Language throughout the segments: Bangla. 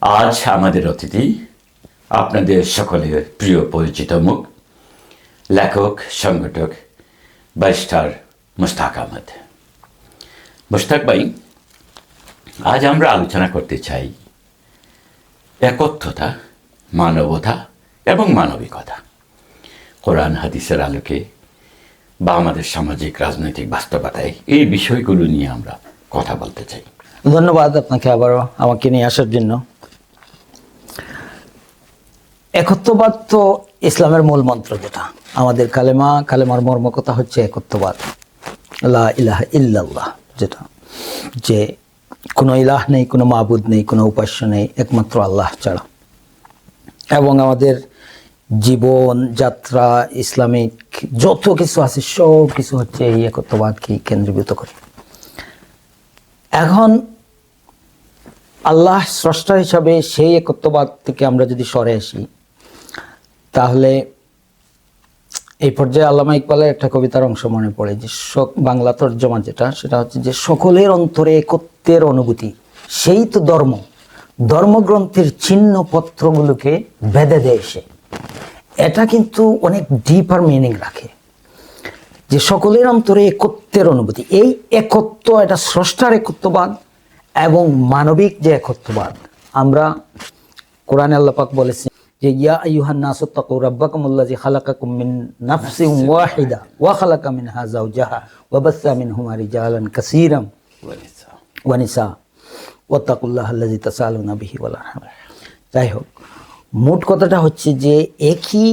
আজ আমাদের অতিথি আপনাদের সকলের প্রিয় পরিচিত মুখ, লেখক সংগঠক ব্যারিস্টার মুশতাক আহমেদ। মুশতাক ভাই, আজ আমরা আলোচনা করতে চাই একত্বতা, মানবতা এবং মানবিকতা, কোরআন হাদিসের আলোকে বা আমাদের সামাজিক রাজনৈতিক বাস্তবতায় এই বিষয়গুলো নিয়ে আমরা কথা বলতে চাই। ধন্যবাদ আপনাকে আবারও আমাকে নিয়ে আসার জন্য। একত্ববাদ তো ইসলামের মূল মন্ত্র, যেটা আমাদের কালেমার মর্মকথা হচ্ছে একত্ববাদ, লা ইলাহা ইল্লাল্লাহ, যেটা যে কোনো ইলাহ নেই, কোনো মাবুদ নেই, কোনো উপাস্য নেই একমাত্র আল্লাহ ছাড়া। এবং আমাদের জীবন যাত্রা, ইসলামিক যত কিছু আছে সব কিছু হচ্ছে এই একত্ববাদকে কেন্দ্রীভূত করে। এখন আল্লাহ স্রষ্টা হিসাবে সেই একত্ববাদ থেকে আমরা যদি সরে আসি, তাহলে এই পর্যায়ে আল্লামা ইকবালের একটা কবিতার অংশ মনে পড়ে, যে বাংলা তর্জমা যেটা, সেটা হচ্ছে যে সকলের অন্তরে একত্বের অনুভূতি, সেই তো ধর্মগ্রন্থের চিহ্ন পত্রগুলোকে বেঁধে দেয় সে। এটা কিন্তু অনেক ডিপার মিনিং রাখে, যে সকলের অন্তরে একত্বের অনুভূতি। এই একত্ব, এটা স্রষ্টার একত্ববাদ এবং মানবিক যে একত্ববাদ। আমরা কোরআনে আল্লাহ পাক বলেছেন যে ইয়া আইয়ুহান নাসু তাকু রাব্বাকুমুল্লাযী খালাকাকুম মিন নাফসিন ওয়াহিদা ওয়া খালাকা মিনহা যাওজাহা ওয়া বাসসা মিনহুমা রিজালান কাসীরান ওয়া নিসা ওয়াত্তাকুল্লাহাল্লাযী তাসালুনা বিহি ওয়াল আরহাম। যাই হোক, মোট কথাটা হচ্ছে যে একই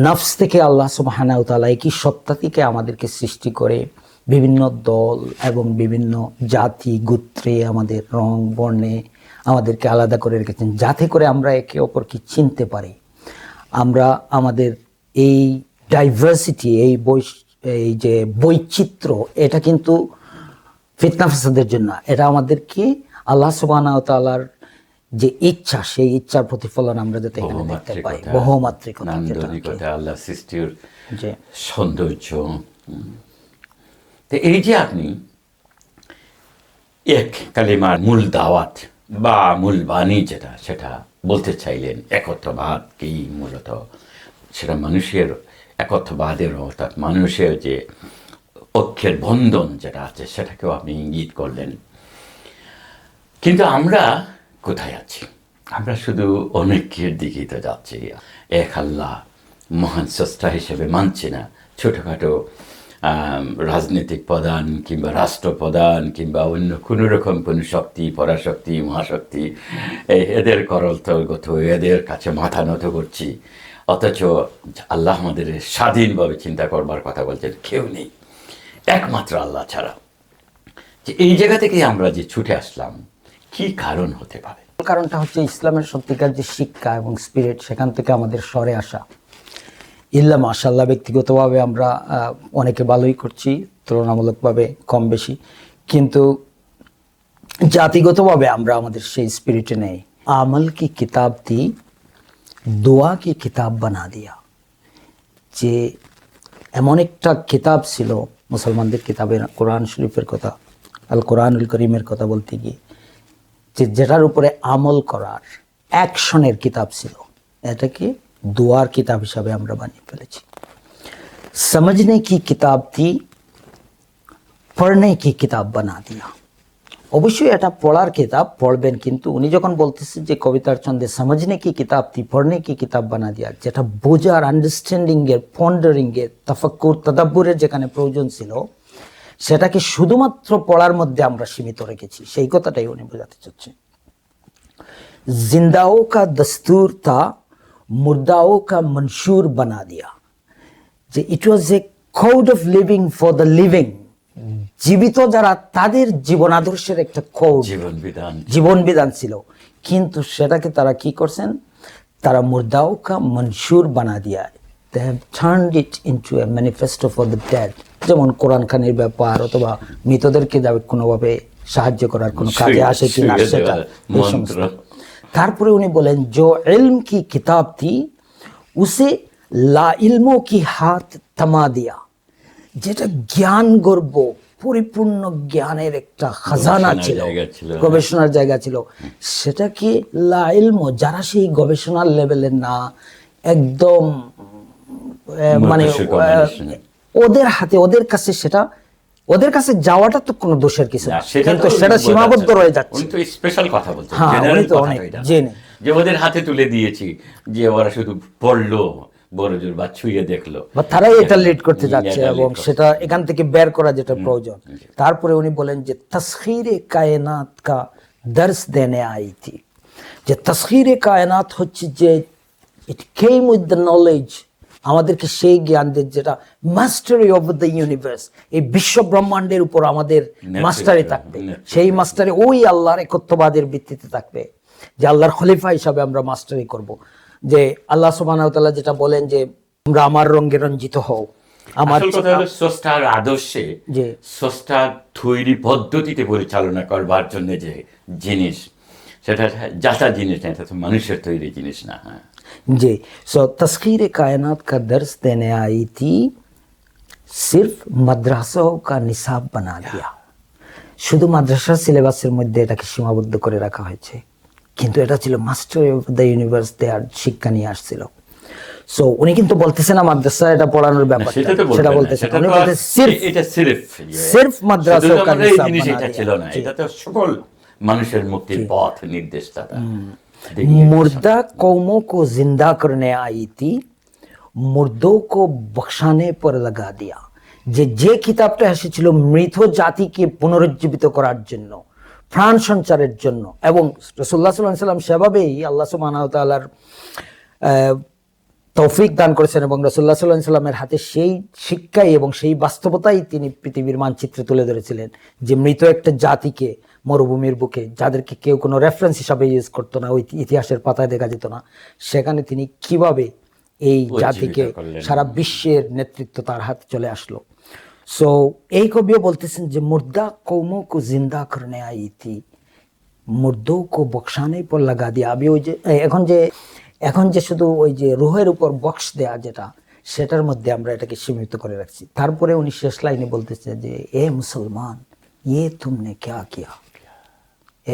নফস থেকে আল্লাহ সুবহানাহু ওয়া তাআলা, একই সত্তা থেকে আমাদেরকে সৃষ্টি করে বিভিন্ন দল এবং বিভিন্ন জাতি গোত্রে, আমাদের রং বর্ণে আমাদেরকে আলাদা করে রেখেছেন, যাতে করে আমরা একে অপরকে চিনতে পারি। আমরা আমাদের এই ডাইভার্সিটি, এই যে বৈচিত্র্য, এটা কিন্তু ফিতনা ফাসাদের জন্য। এটা আমাদেরকে আল্লাহ সুবহানাহু ওয়া তাআলার যে ইচ্ছা, সেই ইচ্ছার প্রতিফলন আমরা যাতে এখানে দেখতে পাই। বহুমাত্রিকতা, নান্দনিকতা, আল্লাহ সৃষ্টির যে সৌন্দর্য। তো এই যে আপনি এক কালিমার মূল দাওয়াত বা মূল বাণী যেটা, সেটা বলতে চাইলেন একত্ববাদ কি, মূলত সেটা মানুষের একত্ববাদের, অর্থাৎ মানুষের যে ঐক্যের বন্ধন যেটা আছে, সেটাকেও আপনি ইঙ্গিত করলেন। কিন্তু আমরা কোথায় আছি? আমরা শুধু অনেকের দিকেই তো যাচ্ছি। এক আল্লাহ মহান স্রষ্টা হিসেবে মানছি না। ছোটোখাটো রাজনৈতিক প্রধান কিংবা রাষ্ট্রপ্রধান কিংবা অন্য কোনো রকম কোনো শক্তি, পরাশক্তি, মহাশক্তি, এদের করতলগত, এদের কাছে মাথা নত করছি। অথচ আল্লাহ আমাদের স্বাধীনভাবে চিন্তা করবার কথা বলছেন, কেউ নেই একমাত্র আল্লাহ ছাড়া। যে এই জায়গা থেকে আমরা যে ছুটে আসলাম, কি কারণ হতে পারে? কারণটা হচ্ছে ইসলামের সত্যিকার যে শিক্ষা এবং স্পিরিট, সেখান থেকে আমাদের সরে আসা। ইল্লা মাশাআল্লাহ, ব্যক্তিগতভাবে আমরা অনেকে ভালোই করছি, তুলনামূলকভাবে কম বেশি, কিন্তু জাতিগতভাবে আমরা আমাদের সেই স্পিরিটে নেই। আমল কি কিতাব থি, দোয়া কি কিতাব বানা দিয়া। যে এমন একটা কিতাব ছিল মুসলমানদের কিতাবের, কোরআন শরীফের কথা, আল কোরআনুল করিমের কথা বলতে গিয়ে, যেটার উপরে আমল করার অ্যাকশনের কিতাব ছিল, এটাকে দোয়ার কিতাব হিসাবে আমরা বানিয়ে ফেলেছি। সমঝনে কি কিতাব থি, পড়নে কি কিতাব বানা দিয়া। অবশ্যই এটা পড়ার কিতাব, পড়বেন, কিন্তু উনি যখন বলতেছেন যে কবিতার ছন্দে সমঝনে কি কিতাব থি, পড়নে কি কিতাব বানা দিয়া, যেটা বোঝার, আন্ডারস্ট্যান্ডিংয়ের, পন্ডারিংয়ের, তাফাক্কুর, তাদাব্বুরের যেখানে প্রয়োজন ছিল, সেটাকে শুধুমাত্র পড়ার মধ্যে আমরা সীমিত রেখেছি। সেই কথাটাই উনি বোঝাতে চাচ্ছেন। জিন্দাও কা দস্তুর তা, মুর্দাও কা মনশুর বানা দিয়া। যে it was a code of living for the living. জীবিত যারা, তাদের জীবন আদর্শের একটা কোড, জীবন বিধান ছিল, কিন্তু সেটাকে তারা কি করছেন? তারা মুর্দাও কা মনশুর বানা দিয়া। They have turned it into a manifesto for the dead. যেমন কোরআন খানির ব্যাপার, অথবা মৃতদেরকে যাবে কোনোভাবে সাহায্য করার কোনো কাজে আসে কি না সেটা। তারপরে উনি বলেন, জো ইলম কি কিতাব থি উসে লা ইলমো কি হাত থামা দিয়া। যেটা জ্ঞান গর্ব, পরিপূর্ণ জ্ঞানের একটা খাজানা গবেষণার ছিল, জায়গা ছিল। গবেষণার জায়গা ছিল। সেটা কি লা ইলম, যারা সেই গবেষণার লেভেলের না, একদম মানে মূর্খের combination। ওদের হাতে, ওদের কাছে সেটা, ওদের কাছে যাওয়াটা তো কোনো দোষের কিছু না, না, সেটা কিন্তু তো সেটা বোঝা সীমাবদ্ধ যাচ্ছে। রয়ে যাচ্ছে। উনি তো স্পেশাল কথা বলছেন, হ্যাঁ, জেনারেল উনি তো কথা অনেক তো এটা না। জেনে। যে ওদের হাতে তুলে দিয়েছি, যে ওরা শুধু পড়লো বড় জোর বা ছুঁয়ে দেখলো, বা তারাই এটা লিড করতে যাচ্ছে, এটা এবং lead করছে। সেটা এখান থেকে বের করা যেটা প্রয়োজন। তারপরে উনি বলেন যে তসখিরে কায়নাত কা দর্স দেনে আই থি, যে তসখিরে কায়নাত হচ্ছে যে ইট কেম উইথ দ্য নলেজ, আমাদেরকে সেই জ্ঞান দেয় যেটা মাস্টারি অফ দ্য ইউনিভার্স, এই বিশ্ব ব্রহ্মাণ্ডের উপর আমাদের মাস্টারি থাকবে। সেই মাস্টারি ওই আল্লাহর একত্ববাদের ভিত্তিতে থাকবে, যে আল্লাহর খলিফা হিসাবে আমরা মাস্টারি করব। যে আল্লাহ সুবহানাহু ওয়া তাআলা যেটা বলেন যে তোমরা আমার রঙে রঞ্জিত হও, আমার আসল কথা হলো স্রষ্টার আদর্শে, যে স্রষ্টার তৈরি পদ্ধতিতে পরিচালনা করবার জন্য যে জিনিস, সেটা যাতা জিনিস না, এটা তো মানুষের তৈরি জিনিস না। হ্যাঁ, जी सो तस्खीर कायनात का दर्स देने आई थी, सिर्फ मद्रासों का निसाब बना दिया। শুধু মাদ্রাসার সিলেবাসের মধ্যে এটাকে সীমাবদ্ধ করে রাখা হয়েছে, কিন্তু এটা ছিল মাস্টার অফ দ্য ইউনিভার্স, দেয়ার শিক্ষা নিয়ে আসছিল। সো উনি কিন্তু বলতেছেন না মাদ্রাসা এটা পড়ানোর ব্যাপার, সেটা তো সেটা বলবেন না, বলতেছেন সেটা উনি তো বলতেছেন সির্ফ এটা সির্ফ সির্ফ মাদ্রাসা শুধু কা আমাদের এই নিসাব জিনিস বানা এটা দিয়া। ছিল না, এটা তো সকল মানুষের মুক্তির পথ নির্দেশদাতা। मुर्दा कौमों को जिंदा करने आई थी, मुर्दों को बख्शाने पर लगा दिया। যে কিতাবটা এসেছিল মৃত জাতিকে পুনরুজ্জীবিত করার জন্য, প্রাণ সঞ্চারের জন্য, এবং রাসূলুল্লাহ সাল্লাল্লাহু আলাইহি ওয়াসাল্লাম সেভাবেই আল্লাহ সুবহানাহু ওয়া তাআলার তৌফিক দান করেছেন, এবং রাসূলুল্লাহ সাল্লাল্লাহু আলাইহি ওয়াসাল্লামের হাতে সেই শিক্ষাই এবং সেই বাস্তবতাই তিনি পৃথিবীর মানচিত্রে তুলে ধরেছিলেন, যে মৃত একটা জাতিকে মরুভূমির বুকে, যাদেরকে কেউ কোনো রেফারেন্স হিসাবে ইউজ করতো না, ওই ইতিহাসের পাতায় দেখা যেত না, সেখানে তিনি কিভাবে এই জাতিকে করলেন। সারা বিশ্বের নেতৃত্ব তার হাতে চলে আসলো। সো এই কবিও বলতেছেন যে মুর্দা কৌমো কো জিন্দা করনে আই থি, মুর্দো কো বক্সানে পর লাগা দিয়া। আমি ওই যে এখন যে শুধু ওই যে রুহের উপর বক্স দেয়া যেটা, সেটার মধ্যে আমরা এটাকে সীমিত করে রাখছি। তারপরে উনি শেষ লাইনে বলতেছে যে এ মুসলমান ইয়ে তুমনে ক্যা কিয়া,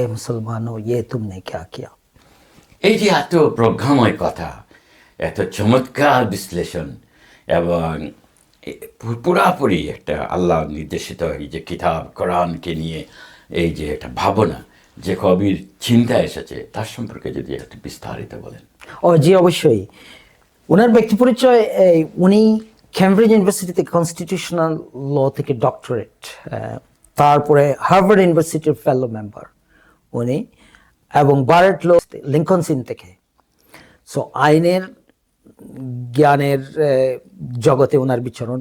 এ মুসলমানো ইয়ে তুমনে ক্যা কিয়া। এই যে এত প্রজ্ঞাময় কথা, এত চমৎকার বিশ্লেষণ, এবং পুরাপুরি একটা আল্লাহ নির্দেশিত এই যে কিতাব কোরআনকে নিয়ে এই যে একটা ভাবনা যে কবির চিন্তা এসেছে, তার সম্পর্কে যদি একটু বিস্তারিত বলেন। ও জি, অবশ্যই। ওনার ব্যক্তি পরিচয়, উনি ক্যামব্রিজ ইউনিভার্সিটিতে কনস্টিটিউশনাল ল থেকে ডক্টরেট, তারপরে হার্ভার্ড ইউনিভার্সিটির ফেলো মেম্বার উনি, এবং বারেট ল লিঙ্কন সিন থেকে। সো আইনের জ্ঞানের জগতে ওনার বিচরণ।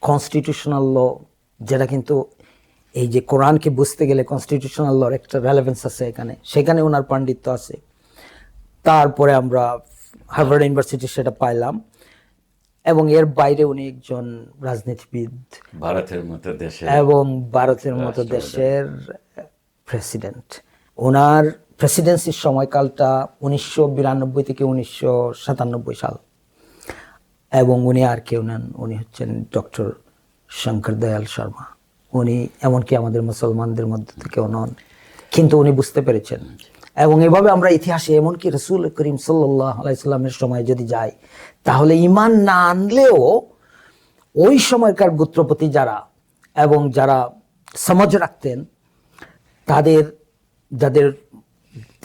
কনস্টিটিউশনাল ল, যেটা কিন্তু এই যে কোরআনকে বুঝতে গেলে কনস্টিটিউশনাল লর একটা রেলেভেন্স আছে এখানে, সেখানে ওনার পাণ্ডিত্য আছে। তারপরে আমরা হার্ভার্ড ইউনিভার্সিটি সেটা পাইলাম, এবং এর বাইরে উনি একজন রাজনীতিবিদ, ভারতের মতো দেশে এবং ভারতের মতো রাষ্ট্রপ্রধান। দেশের প্রেসিডেন্ট। ওনার প্রেসিডেন্সির সময়কালটা 1992 থেকে 1997 সাল, এবং উনি আর কেউ নেন, উনি হচ্ছেন ডক্টর শঙ্কর দয়াল শর্মা। উনি এমনকি আমাদের মুসলমানদের মধ্যে থেকেও নন, কিন্তু উনি বুঝতে পেরেছেন। এবং এভাবে আমরা ইতিহাসে এমনকি রাসূল করিম সাল্লাল্লাহু আলাইহি সাল্লামের সময় যদি যাই, তাহলে ঈমান না আনলেও ওই সময়কার গোত্রপতি যারা, এবং যারা সমাজ রাখতেন, যাদের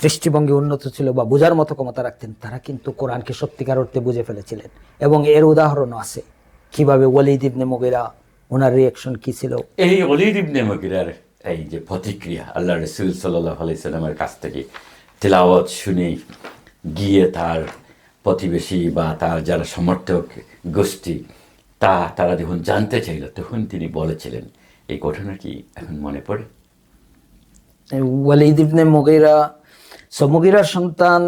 দৃষ্টিভঙ্গি উন্নত ছিল বা বোঝার মতো ক্ষমতা রাখতেন, তারা কিন্তু কোরআনকে সত্যিকার অর্থে বুঝে ফেলেছিলেন। এবং এর উদাহরণও আছে, কিভাবে ওয়ালিদ ইবনে মুগীরা, ওনার রিয়াকশন কি ছিল। এই ওলীদ ইবনে মুগীরার এই যে প্রতিক্রিয়া, আল্লাহ রাসূল সাল্লাল্লাহু আলাইহি সাল্লামের কাছ থেকে তেলাওয়াত শুনে গিয়ে তার প্রতিবেশী বা তার যারা সমর্থক গোষ্ঠী, তারা যখন জানতে চাইল, তখন তিনি বলেছিলেন, এই ঘটনা কি এখন মনে পড়ে? ওয়ালিদ ইবনে মুগীরা, মুগীরার সন্তান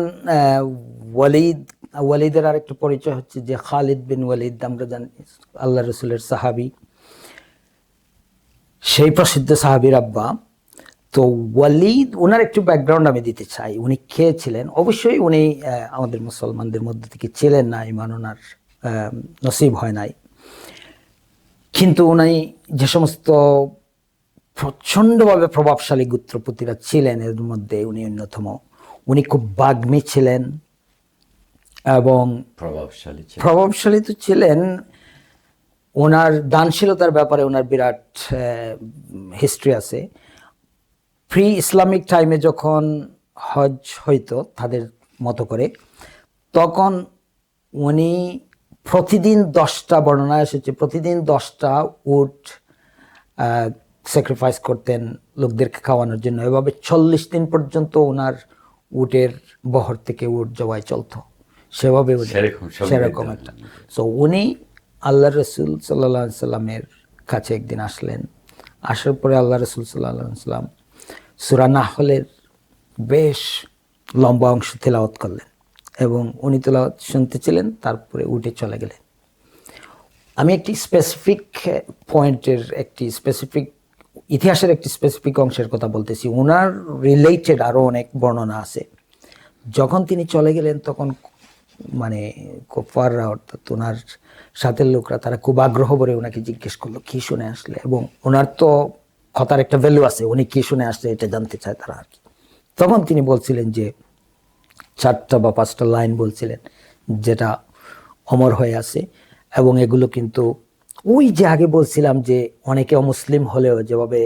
ওয়ালিদের আরেকটা পরিচয় হচ্ছে যে খালিদ বিন ওয়ালিদ, আমরা জানি আল্লাহ রসুলের সাহাবী, সেই প্রসিদ্ধ সাহাবীর আব্বা। তো ওয়ালিদ, ওনার একটু ব্যাকগ্রাউন্ড আমি দিতে চাই। উনি কে ছিলেন? অবশ্যই উনি আমাদের মুসলমানদের মধ্যে থেকে ছিলেন না, ঈমান ওনার নসিব হয় নাই, কিন্তু উনি যে সমস্ত প্রচণ্ডভাবে প্রভাবশালী গোত্রপতিরা ছিলেন, এর মধ্যে উনি অন্যতম। উনি খুব বাগ্মী ছিলেন এবং প্রভাবশালী তো ছিলেন। ওনার দানশীলতার ব্যাপারে ওনার বিরাট হিস্ট্রি আছে। প্রি ইসলামিক টাইমে যখন হজ হইতো তাদের মতো করে, তখন উনি প্রতিদিন 10টা, বর্ণনা এসেছে প্রতিদিন 10টা উট স্যাক্রিফাইস করতেন লোকদেরকে খাওয়ানোর জন্য। এভাবে 40 দিন পর্যন্ত ওনার উটের বহর থেকে উট জবাই চলতো, সেভাবে সেরকম একটা। সো উনি আল্লাহ রসুল সাল্লাল্লাহু আলাইহি সাল্লামের কাছে একদিন আসলেন। আসার পরে আল্লাহ রসুল সাল্লাল্লাহু আলাইহি সাল্লাম সূরা নাহলের বেশ লম্বা অংশ তেলাওয়াত করলেন এবং উনি তেলাওয়াত শুনতেছিলেন, তারপরে উঠে চলে গেলেন। আমি একটি স্পেসিফিক পয়েন্টের, একটি স্পেসিফিক ইতিহাসের একটি স্পেসিফিক অংশের কথা বলতেছি। ওনার রিলেটেড আরও অনেক বর্ণনা আছে। যখন তিনি চলে গেলেন তখন মানে কুফাররা, অর্থাৎ ওনার সাথের লোকরা, তারা খুব আগ্রহ করে ওনাকে জিজ্ঞেস করলো কি শুনে আসলে, এবং ওনার তো কথার একটা ভ্যালু আছে, উনি কি শুনে আসলে এটা জানতে চায় তারা আর কি। তখন তিনি বলছিলেন যে 4টা বা 5টা লাইন বলছিলেন যেটা অমর হয়ে আছে। এবং এগুলো কিন্তু ওই যে আগে বলছিলাম যে অনেকে অমুসলিম হলেও যেভাবে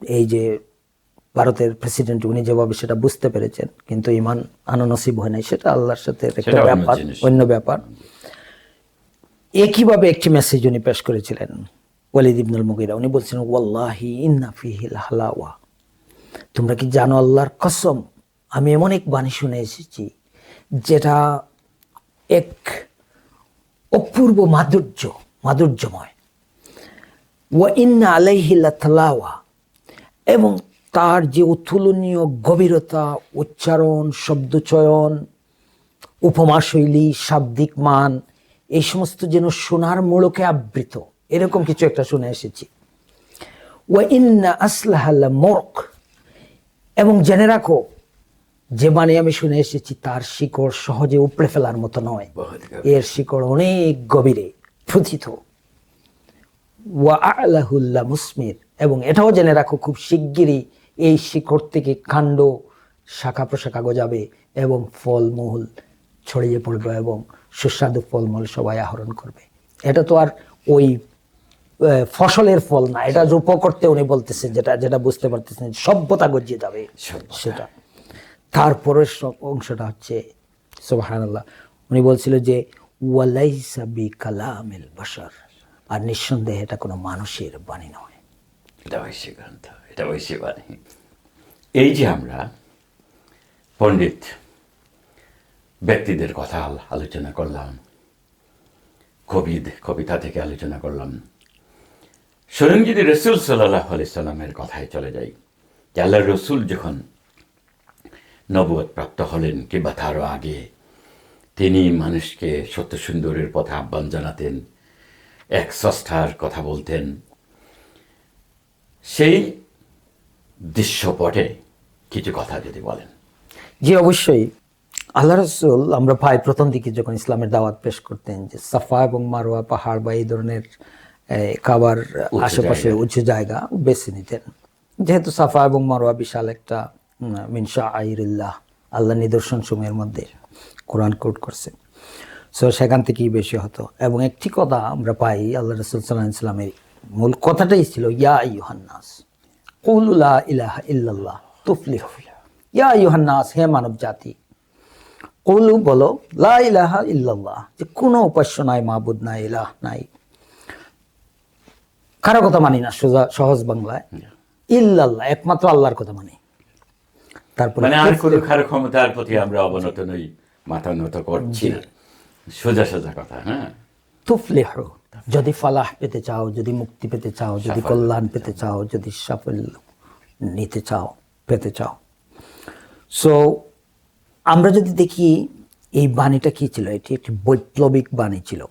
এই যে ভারতের প্রেসিডেন্ট উনি যেভাবে সেটা বুঝতে পেরেছেন কিন্তু ইমান আনা নসিব হয় নাই, সেটা আল্লাহর সাথে একটা ব্যাপার, অন্য ব্যাপার। একইভাবে একটি মেসেজ উনি পেশ করেছিলেন ওয়ালিদ ইবনুল মুগীরা। উনি বলছিলেন ওয়াল্লাহি ইন্না ফিহিল হালাওয়া, তোমরা কি জানো আল্লাহর কসম আমি এমন এক বাণী শুনে এসেছি যেটা এক অপূর্ব মাধুর্যময়। ওয়া ইন্না আলাইহি লাতালাওয়া, এবং তার যে অতুলনীয় গভীরতা, উচ্চারণ, শব্দচয়ন, উপমা শৈলী, শাব্দিক মান, এই সমস্ত যেন সোনার মোড়কে আবৃত, এরকম কিছু একটা শুনে এসেছি। ওয়া ইন্না আসলাহাল মুরক, এবং জেনে রাখো যে বাণী আমি শুনে এসেছি তার শিকড় সহজে উপড়ে ফেলার মতো নয়, এর শিকড় অনেক গভীরে প্রথিত। ওয়া আলাহুল্লা মুসমির, এবং এটাও জেনে রাখো খুব শিগগিরই এই শিকড় থেকে কাণ্ড, শাখা প্রশাখা গজাবে এবং ফলমূল ছড়িয়ে পড়বে এবং সুস্বাদু ফলমূল সবাই আহরণ করবে। এটা তো আর ওই ফসলের ফল না, এটা রূপ করতে উনি বলতেছেন, যেটা যেটা বুঝতে পারতেছেন সভ্যতা গজিয়ে যাবে সেটা। তারপরের অংশটা হচ্ছে সুবহানাল্লাহ, উনি বলছিল যে ওয়ালাইসা বিকালামিল বাশার, আর নিঃসন্দেহে এটা কোনো মানুষের বাণী নয়, এটা ঐশী গ্রন্থ, এটা ঐশী বাণী। এই যে আমরা পণ্ডিত ব্যক্তিদের কথা আলোচনা করলাম, কবিতা থেকে আলোচনা করলাম, স্বয়ং যদি রসুল সাল্লাল্লাহু আলাইহি সাল্লামের কথায় চলে যাই, যে আল্লাহ রসুল যখন নবুয়ত প্রাপ্ত হলেন কিংবা তারও আগে, তিনি মানুষকে সত্য সুন্দরের পথে আহ্বান জানাতেন, এক স্রষ্টার কথা বলতেন। সেই দৃশ্যপটে কিছু কথা যদি বলেন। জি অবশ্যই। আল্লাহ রসুল আমরা পাই প্রথম দিকে যখন ইসলামের দাওয়াত পেশ করতেন যে সাফা এবং মারোয়া পাহাড় বা এই ধরনের কাবার আশেপাশে উঁচু জায়গা বেছে নিতেন, যেহেতু সাফা এবং মারোয়া বিশাল একটা মিন শাআইরিল্লাহ, আল্লাহ নিদর্শন সমূহের মধ্যে কোরআন কোট করছে। সো সেখান থেকেই বেশি হতো। এবং একটি কথা আমরা পাই আল্লাহ রসুল সাল্লাল্লাহু আলাইহি ওয়াসাল্লামের মূল কথাটাই ছিল ইয়া আইয়ুহান নাস কুলু লা ইলাহা ইল্লাল্লাহ তুফলিহু, ইয়া আইয়ুহান নাস, হে মানব জাতি, কুলু বলো লা ইলাহা ইল্লাল্লাহ, যে কোনো উপাস্য নাই, মাবুদ নাই, ইলাহ নাই, কারো কথা মানি না, সোজা সহজ বাংলায় ইল্লাল্লাহ, একমাত্র আল্লাহর কথা মানি। তারপরে মানে আর কোনো কারো ক্ষমতার প্রতি আমরা অবনত নই, মাথা নত করছি না, সোজা সোজা কথা। হ্যাঁ, তুফলিহু, যদি ফালাহ পেতে চাও, যদি মুক্তি পেতে চাও, যদি কল্যাণ পেতে চাও, যদি সাফল্য নিতে চাও, পেতে চাও। সো আমরা যদি দেখি এই বাণীটা কি ছিল, এটি একটি বৈপ্লবিক বাণী ছিল।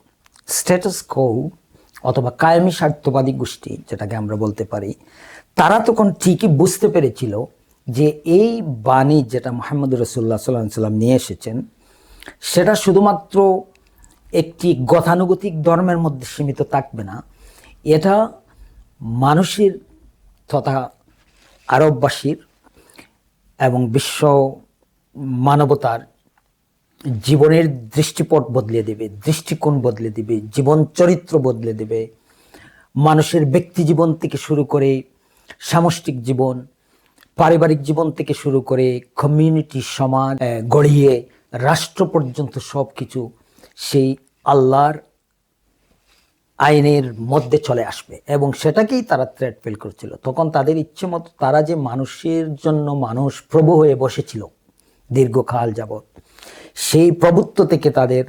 স্ট্যাটাস কো অথবা কায়েমি স্বার্থবাদী গোষ্ঠী যেটাকে আমরা বলতে পারি, তারা তখন ঠিকই বুঝতে পেরেছিল যে এই বাণী যেটা মুহাম্মদ রাসূলুল্লাহ সাল্লাল্লাহু আলাইহি ওয়াসাল্লাম নিয়ে এসেছেন সেটা শুধুমাত্র একটি গতানুগতিক ধর্মের মধ্যে সীমিত থাকবে না, এটা মানুষের তথা আরববাসীর এবং বিশ্ব মানবতার জীবনের দৃষ্টিপট বদলে দেবে, দৃষ্টিকোণ বদলে দেবে, জীবন চরিত্র বদলে দেবে। মানুষের ব্যক্তি জীবন থেকে শুরু করে সামষ্টিক জীবন, পারিবারিক জীবন থেকে শুরু করে কমিউনিটি, সমাজ গড়িয়ে রাষ্ট্র পর্যন্ত সব কিছু সেই আল্লাহর আইনের মধ্যে চলে আসবে। এবং সেটাকেই তারা থ্রেট ফিল করছিল। তখন তাদের ইচ্ছে মতো তারা যে মানুষের জন্য মানুষ প্রভু হয়ে বসেছিল দীর্ঘকাল যাবৎ, সেই প্রভুত্ব থেকে তাদের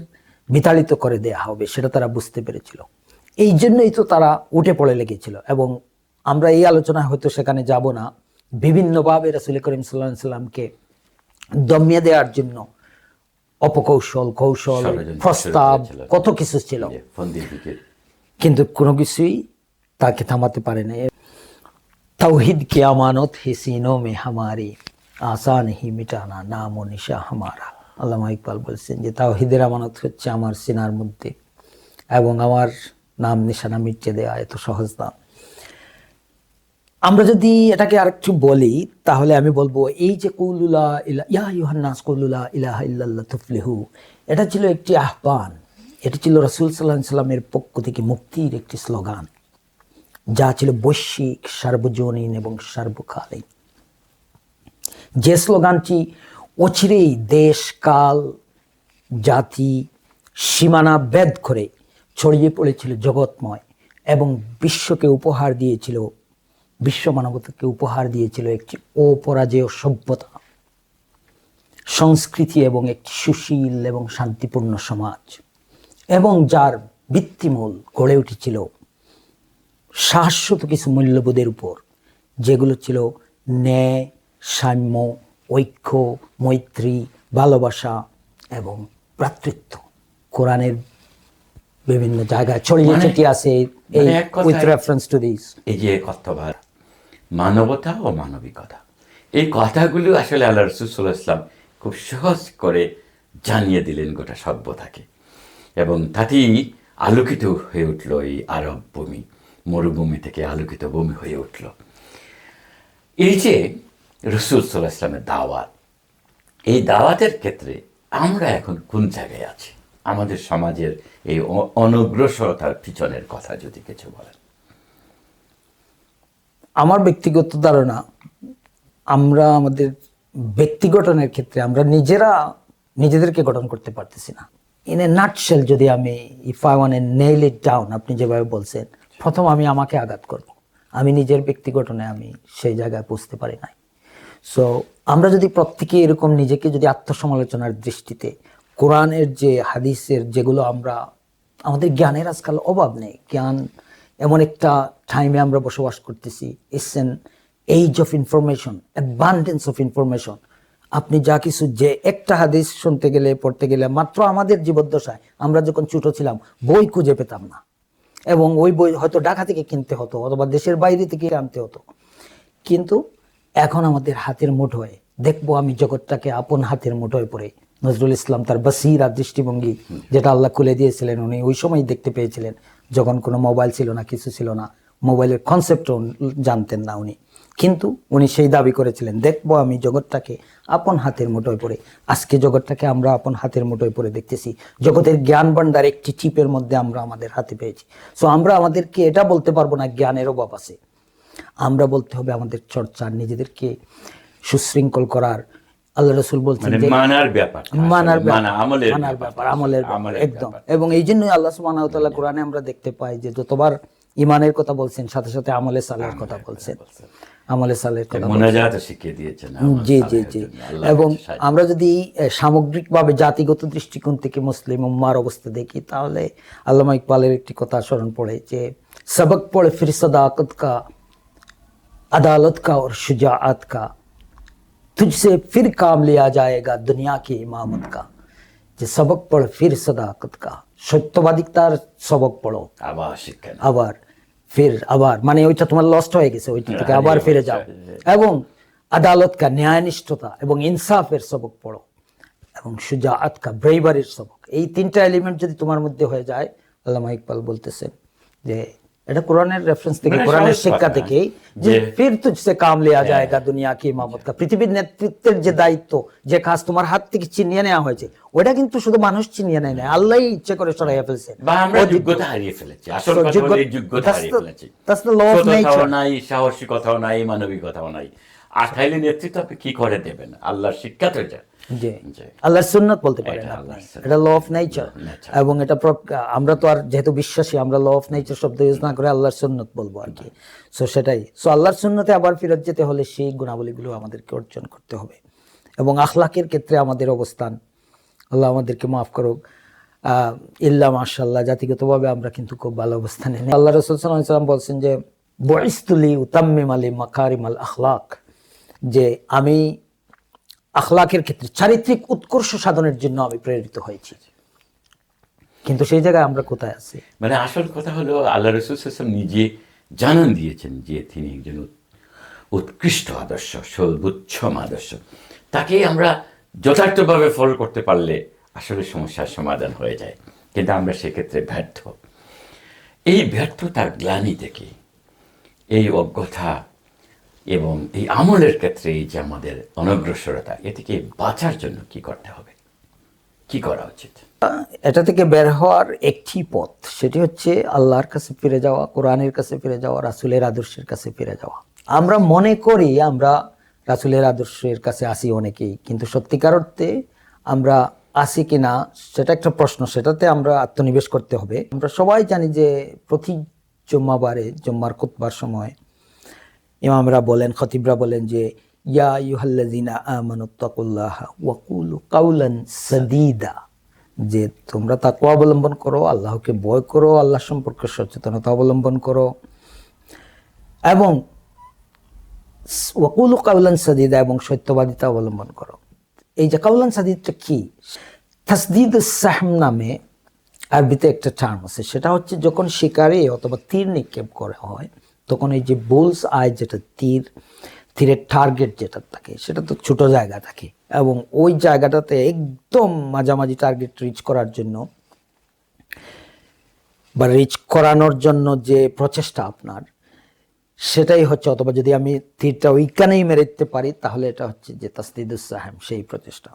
বিতাড়িত করে দেয়া হবে সেটা তারা বুঝতে পেরেছিল। এই জন্যই তো তারা উঠে পড়ে লেগেছিল। এবং আমরা এই আলোচনা হয়তো সেখানে যাব না। বিভিন্নভাবে রাসূল করিম সাল্লাল্লাহু আলাইহি সাল্লামকে দমিয়ে দেওয়ার জন্য অপকৌশল, কৌশল, ষড়যন্ত্র প্রস্তাব, ছিল। কত কিছু ছিল, ফন্দি ফিকির। কিন্তু কোনো কিছুই তাকে থামাতে পারে না। তাওহিদ কি আমানত হে সিনো মে হামারি, আসান হি মিটানা নাম ও নিশা হামারা। আল্লামা ইকবাল বলছেন যে তাওহিদের আমানত হচ্ছে আমার সিনার মধ্যে, এবং আমার নাম নিশানা মিটে দেয়া এত সহজ না। আমরা যদি এটাকে আরেকটু বলি তাহলে আমি বলবো এই যে কুলুলা ইয়া ইউহান্নাস কুলুলা ইলাহা ইল্লাল্লাহ তুফলিহু, এটা ছিল একটি আহ্বান। এটি ছিল রাসূল সাল্লাল্লাহু আলাইহি সাল্লামের পক্ষ থেকে মুক্তির একটি স্লোগান, যা ছিল বৈশ্বিক, সার্বজনীন এবং সার্বকালীন। যে স্লোগানটি অচিরেই দেশ, কাল, জাতি, সীমানা ভেদ করে ছড়িয়ে পড়েছিল জগৎময়, এবং বিশ্বকে উপহার দিয়েছিল, বিশ্ব মানবতাকে উপহার দিয়েছিল একটি অপরাজেয় সভ্যতা, সংস্কৃতি এবং একটি সুশীল এবং শান্তিপূর্ণ সমাজ, এবং যার ভিত্তিমূল গড়ে উঠেছিল শাশ্বত কিছু মূল্যবোধের উপর, যেগুলো ছিল ন্যায়, সাম্য, ঐক্য, মৈত্রী, ভালোবাসা এবং ভ্রাতৃত্ব। কোরআনের বিভিন্ন জায়গায় ছড়িয়ে ছিটিয়ে আছে এই উইথ রেফারেন্স টু দিস। এই যে কথাবার মানবতা ও মানবিকতা, এই কথাগুলো আসলে আল্লাহ রাসূল সাল্লাল্লাহু আলাইহি ওয়াসাল্লাম খুব সহজ করে জানিয়ে দিলেন গোটা সভ্যতাকে, এবং তাতেই আলোকিত হয়ে উঠল এই আরব ভূমি, মরুভূমি থেকে আলোকিত ভূমি হয়ে উঠল। এই যে রাসূল সাল্লাল্লাহু আলাইহি ওয়াসাল্লামের দাওয়াত, এই দাওয়াতের ক্ষেত্রে আমরা এখন কোন জায়গায় আছি? আমাদের সমাজের এই অনগ্রসরতার পিছনের কথা যদি কিছু বলেন। আমার ব্যক্তিগত ধারণা, আমরা আমাদের ব্যক্তি গঠনের ক্ষেত্রে আমরা নিজেরা নিজেদেরকে গঠন করতে পারতেছি না। ইন এ নাটশেল যদি আমি if I want to nail it down, আপনি যেভাবে বলছেন, প্রথম আমি আমাকে আঘাত করব। আমি নিজের ব্যক্তি গঠনে আমি সেই জায়গায় পৌঁছতে পারি নাই। সো আমরা যদি প্রত্যেকে এরকম নিজেকে যদি আত্মসমালোচনার দৃষ্টিতে কোরআনের যে হাদিসের যেগুলো আমরা, আমাদের জ্ঞানের আজকাল অভাব নেই। জ্ঞান এমন একটা টাইমে আমরা বসবাস করতেছি, it's an age of information, abundance of information. আপনি যা কিছু, যে একটা হাদিস শুনতে গেলে, পড়তে গেলে, মাত্র আমাদের জীবদ্দশায় আমরা যখন ছোট ছিলাম বই খুঁজে পেতাম না, এবং ওই বই হয়তো ঢাকা থেকে কিনতে হতো অথবা দেশের বাইরে থেকে আনতে হতো। কিন্তু এখন আমাদের হাতের মুঠোয়, দেখবো আমি জগৎটাকে আপন হাতের মুঠোয় পড়ে। নজরুল ইসলাম তার বাসিরা দৃষ্টিভঙ্গি, যেটা আল্লাহ খুলে দিয়েছিলেন, উনি ওই সময় দেখতে পেয়েছিলেন যখন কোনো মোবাইল ছিল না, কিছু ছিল না, মোবাইলের কনসেপ্টও জানতেন না উনি, কিন্তু উনি সেই দাবি করেছিলেন, দেখবো আমি জগৎটাকে আপন হাতের মুঠোয় পড়ে। আজকে জগৎটাকে আমরা আপন হাতের মুঠোয় পড়ে দেখতেছি। জগতের জ্ঞান ভান্ডার একটি টিপের মধ্যে আমরা আমাদের হাতে পেয়েছি। সো আমরা আমাদেরকে এটা বলতে পারবো না জ্ঞানের অভাব আছে। আমরা বলতে হবে আমাদের চর্চা, নিজেদেরকে সুশৃঙ্খল করার। আল্লাহ রাসূল বলছেন যে মানার ব্যাপার, আমলের ব্যাপার একদম। এবং এই জন্যই আল্লাহ সুবহানাহু ওয়া তাআলা কোরআনে আমরা দেখতে পাই যে যতবার ইমানের কথা বলছেন, সাথে সাথে আমলে সালের কথা বলছেন, আমলে সালের কথা মুনাজাতও শিখিয়ে দিয়েছেন। জি জি জি। এবং আমরা যদি সামগ্রিকভাবে জাতিগত দৃষ্টিকোণ থেকে মুসলিম উম্মার অবস্থা দেখি, তাহলে আল্লামা ইকবালের একটি কথা স্মরণ পড়ে যে सबक पढ़ फिर सदाकत का, अदालत का और शुजाअत का, तुझसे फिर काम लिया जाएगा दुनिया की इमामत का। যে সবক পড় ফির সদাকত কা, সত্যবাদিতার সবক পড়ো, আবার শিক্ষা, আবার ফির, আবার মানে ওইটা তোমার লস্ট হয়ে গেছে, ওইটা থেকে আবার ফিরে যাও। এবং আদালত কা, ন্যায়নিষ্ঠতা এবং ইনসাফের সবক পড়ো, এবং শুজাআত কা, ব্রেভারির সবক। এই তিনটা এলিমেন্ট যদি তোমার মধ্যে হয়ে যায়, আল্লামা ইকবাল বলতেছেন যে এটা কোরআনের রেফারেন্স থেকে, মানে কোরআনের সহজ শিক্ষা কথা, থেকে, যে যে- ফির তুঝসে কাম লিয়া জায়েগা দুনিয়া কি ইমামত কা, পৃথিবীর নেতৃত্বের যে দায়িত্ব, যে কাজ তোমার হাত থেকে ছিনিয়ে নেওয়া হয়েছে, ওটা কিন্তু শুধু মানুষ ছিনিয়ে নেয় না, আল্লাহই ইচ্ছে করে সরাইয়া ফেলছে। বা আমরা যোগ্যতা হারিয়ে ফেলেছি, আসল So, কথা হলো এই যোগ্যতা হারিয়ে ফেলেছি। that's the law of সততাও nature. নাই, সাহসিকতাও নাই, মানবিকতাও নাই। আর তাইলে নেতৃত্ব আপনি কি করে দেবেন? আল্লাহর শিক্ষা তো এটা। জি, জি। আল্লাহর সুন্নাত বলতে পারেন এটা আপনি, আল্লাহর সুন্নাত। এটা ল অফ নেচার। Nature। এবং এটা আমরা তো আর যেহেতু বিশ্বাসী, আমরা ল অফ নেচার শব্দ ইউজ না করে আল্লাহর সুন্নাত বলবো আর কি। সো সেটাই, সো আল্লাহর সুন্নতে আবার ফিরত যেতে হলে সেই গুণাবলীগুলো আমাদেরকে অর্জন করতে হবে। এবং আখলাকের ক্ষেত্রে আমাদের অবস্থান, আল্লাহ আমাদেরকে মাফ করুক, ইল্লা মাশাআল্লাহ, জাতিগতভাবে আমরা কিন্তু খুব ভালো অবস্থানে নেই। আল্লাহ রাসূল সাল্লাল্লাহু আলাইহি ওয়াসাল্লাম বলছেন যে বুইসতুলি উতাম্মিম আলি মাকারিমাল আখলাক, যে আমি আখলাকের ক্ষেত্রে চারিত্রিক উৎকর্ষ সাধনের জন্য আমি প্রেরিত হয়েছি। কিন্তু সেই জায়গায় আমরা কোথায় আছি? মানে আসল কথা হলো আল্লাহ রাসূল সাল্লাল্লাহু আলাইহি ওয়াসাল্লাম নিজে জানান দিয়েছেন যে তিনি একজন উৎকৃষ্ট আদর্শ, সর্বোচ্চম আদর্শ। তাকে আমরা যথার্থভাবে ফলো করতে পারলে আসলে সমস্যার সমাধান হয়ে যায়, কিন্তু আমরা সেক্ষেত্রে ব্যর্থ। এই ব্যর্থতার গ্লানি থেকে, এই অজ্ঞতা এবং এই আমলের ক্ষেত্রে এই যে আমাদের অনগ্রসরতা, এ থেকে বাঁচার জন্য কি করতে হবে, কি করা উচিত? এটা থেকে বের হওয়ার একটি পথ, সেটি হচ্ছে আল্লাহর কাছে ফিরে যাওয়া, কোরআনের কাছে ফিরে যাওয়া, রাসূলের আদর্শের কাছে ফিরে যাওয়া। আমরা মনে করি আমরা রাসূলের আদর্শের কাছে আসি অনেকেই, কিন্তু সত্যিকার অর্থে আমরা আসি কিনা সেটা একটা প্রশ্ন, সেটাতে আমরা আত্মনিবেশ করতে হবে। আমরা সবাই জানি যে প্রতি জুম্মাবারে, জুম্মার খুতবার সময় ইমামরা বলেন, খতিবরা বলেন যে ইয়া আইয়ুহাল্লাযিনা আমানুত্তাকুল্লাহা ওয়া কুলু কাওলান সাদীদা, যে তোমরা তাকওয়া অবলম্বন করো, আল্লাহকে ভয় করো, আল্লাহ সম্পর্কে সচেতনতা অবলম্বন করো, এবং ওয়া কুলু কাওলান সাদীদা, এবং সত্যবাদিতা অবলম্বন করো। এই যে কাওলান সাদীদটা কি? তাসদীদুস সাহম নামে আরবিতে একটা টার্ম আছে, সেটা হচ্ছে যখন শিকারে অথবা তীর নিক্ষেপ করা হয়, তখন এই যে বুলস আই, যেটা তীরের টার্গেট যেটা থাকে, সেটা তো ছোট জায়গা থাকে, এবং ওই জায়গাটাতে একদম মাঝামাঝি টার্গেট রিচ করার জন্য বা রিচ করানোর জন্য যে প্রচেষ্টা আপনার, সেটাই হচ্ছে, অথবা যদি আমি তীরটা ওইখানেই মেরে দিতে পারি, তাহলে এটা হচ্ছে যে তাসদিদুস সাহম, সেই প্রচেষ্টা।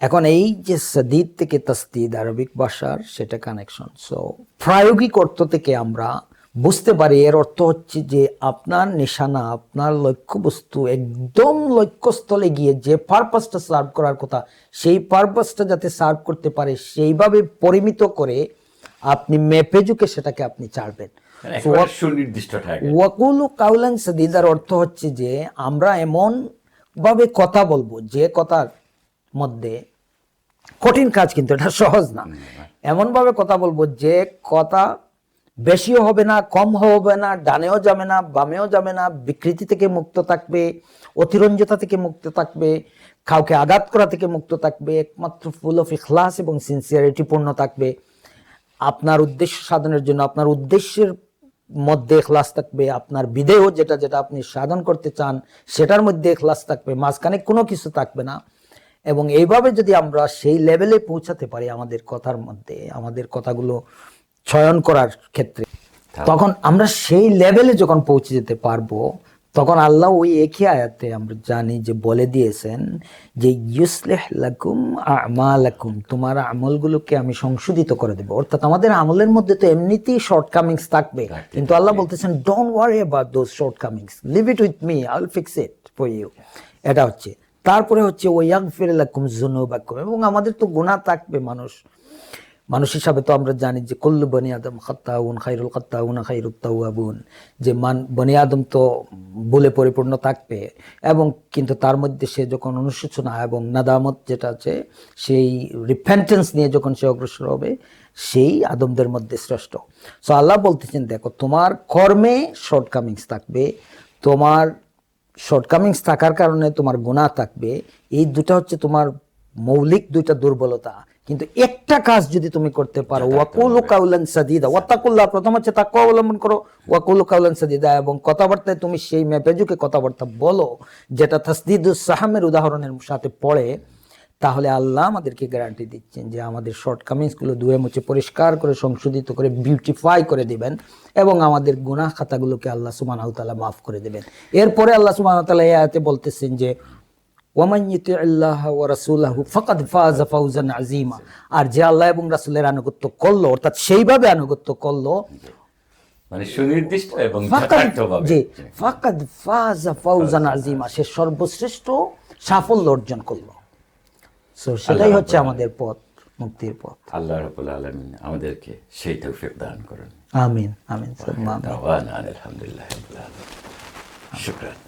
এখন এই যে সাদিদ থেকে তাসদিদ, আরবিক ভাষার সেটা কানেকশন। সো প্রায়োগিক অর্থ থেকে আমরা বুঝতে পারি এর অর্থ হচ্ছে যে আপনার নিশানা, আপনার লক্ষ্যবস্তু একদম লক্ষ্যস্থলে গিয়ে যে পারপাসটা সার্ভ করার কথা, সেই পারপাসটা যাতে সার্ভ করতে পারে সেইভাবে পরিমিত করে আপনি মেপে ঝুঁকে সেটাকে আপনি ছাড়বেন। একেবারে সুনির্দিষ্ট থাকে। ওয়াকুলু কাউলান সাদিদার অর্থ হচ্ছে যে আমরা এমন ভাবে কথা বলবো, যে কথার মধ্যে কঠিন কাজ, কিন্তু এটা সহজ না, এমন ভাবে কথা বলবো যে কথা বেশিও হবে না, কম হবে না, ডানেও যাবে না, বামেও যাবে না, বিকৃতি থেকে মুক্ত থাকবে, অতিরঞ্জতা থেকে মুক্ত থাকবে, কাউকে আঘাত করা থেকে মুক্ত থাকবে, একমাত্র ফুল অফ ইখলাস এবং সিনসিয়ারিটি পূর্ণ থাকবে। আপনার উদ্দেশ্য সাধনের জন্য আপনার উদ্দেশ্যের মধ্যে ইখলাস থাকবে, আপনার বিধেয় যেটা যেটা আপনি সাধন করতে চান সেটার মধ্যে ইখলাস থাকবে, মাঝখানে কোনো কিছু থাকবে না। এবং এইভাবে যদি আমরা সেই লেভেলে পৌঁছাতে পারি আমাদের কথার মধ্যে, আমাদের কথাগুলো চয়ন করার ক্ষেত্রে, তখন আমরা সেই লেভেলে যখন পৌঁছে যেতে পারবো, তখন আল্লাহ ওই একই আয়াতে আমরা জানি যে বলে দিয়েছেন যে ইউসলিহ লাকুম আমালাকুম, তোমার আমলগুলোকে আমি সংশোধিত করে দেব। অর্থাৎ আমাদের আমলের মধ্যে তো এমনিতেই শর্টকামিংস থাকবে, কিন্তু আল্লাহ বলতেছেন don't worry about those shortcomings, leave it with me, I will fix it for you. এটা হচ্ছে, তারপরে হচ্ছে ওয়াগফির লাকুম যুনুবাকুম, এবং আমাদের তো গুনাহ থাকবে, মানুষ হিসাবে তো আমরা জানি যে কুল্লু বনি আদম খাত্তাউন খায়রুল খাত্তাউনা খায়রুত তাওয়াবুন, যে বনি আদম তো ভুলে পরিপূর্ণ থাকবে, এবং কিন্তু তার মধ্যে সে যখন অনুশোচনা এবং নাদামত যেটা আছে, সেই রিপেন্টেন্স নিয়ে যখন সে অগ্রসর হবে, সেই আদমদের মধ্যে শ্রেষ্ঠ। সো আল্লাহ বলতেছেন দেখো তোমার কর্মে শর্টকামিংস থাকবে, তোমার শর্টকামিংস থাকার কারণে তোমার গুনাহ থাকবে, এই দুটা হচ্ছে তোমার মৌলিক দুইটা দুর্বলতা। কিন্তু একটা কাজ যদি তুমি করতে পারো, ওয়াকুলু কাউলান সাদীদা, ওয়াত্তাকুল্লাহ, প্রথম হচ্ছে তাকওয়া অবলম্বন করো, ওয়াকুলু কাউলান সাদীদা, এবং কথাবার্তায় তুমি সেই মেপেজুকে কথাবার্তা বলো যেটা তাসদীদুস সাহমের উদাহরণের সাথে পড়ে, তাহলে আল্লাহ আমাদেরকে গ্যারান্টি দিচ্ছেন যে আমাদের শর্টকামিংসগুলো ধুয়ে মুছে পরিষ্কার করে সংশোধিত করে বিউটিফাই করে দিবেন এবং আমাদের গুনাহ খাতাগুলোকে আল্লাহ সুবহানাহু ওয়া তাআলা মাফ করে দেবেন। এরপরে আল্লাহ সুবহানাহু ওয়া তাআলা এই আয়াতে বলতেছেন যে ওয়ামান ইউতিল্লাহ ওয়া রাসূলাহু ফাকাদ ফাযা ফাওজান আযীমা, আর যে আল্লাহ এবং রাসূলের আনুগত্য করলো, অর্থাৎ সেইভাবে আনুগত্য করলো, মানে সুনির্দিষ্ট এবং ফাকাদ যথার্থভাবে। যে ফাকাদ ফাযা ফাওজান আযীমা, সে সর্বশ্রেষ্ঠ সাফল্য অর্জন করলো। সো সেটাই হচ্ছে আমাদের পথ, মুক্তির পথ। আল্লাহ রাব্বুল আলামিন আমাদেরকে সেই তৌফিক দান করুন। আমিন আমিন। দাওয়ানা আলহামদুলিল্লাহি রাব্বিল আলামিন। শুকরান।